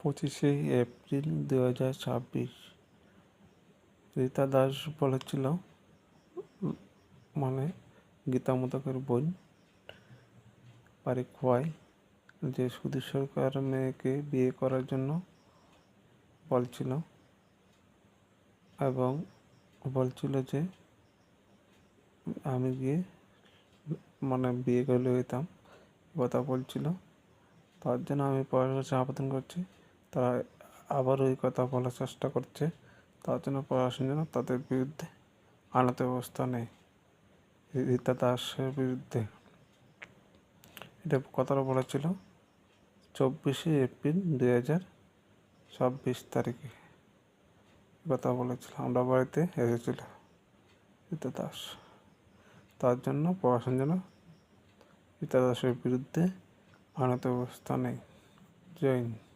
25 April 2026 Rita Das বলেছিল, মানে গীতা মোদকের বোন পারিক ভাই, যে সুধীর সরকার মেয়েকে বিয়ে করার জন্য বলছিল এবং বলছিল যে আমি গিয়ে বিয়ে করলে হইতাম, কথা বলছিল। তার জন্য আমি প্রশাসনের আবেদন করছি, তারা আবার ওই কথা বলার চেষ্টা করছে। তার জন্য প্রশাসন যেন তাদের বিরুদ্ধে আইনত ব্যবস্থা নেয়, রীতা দাসের বিরুদ্ধে। এটা কথাটা বলেছিল 24 এপ্রিল 2026 তারিখে কথা বলেছিল। আমরা বাড়িতে এসেছিল রীতা দাস। তার জন্য প্রশাসন যেন রীতা দাসের বিরুদ্ধে আইনত ব্যবস্থা নেয়। জয় হিন্দ।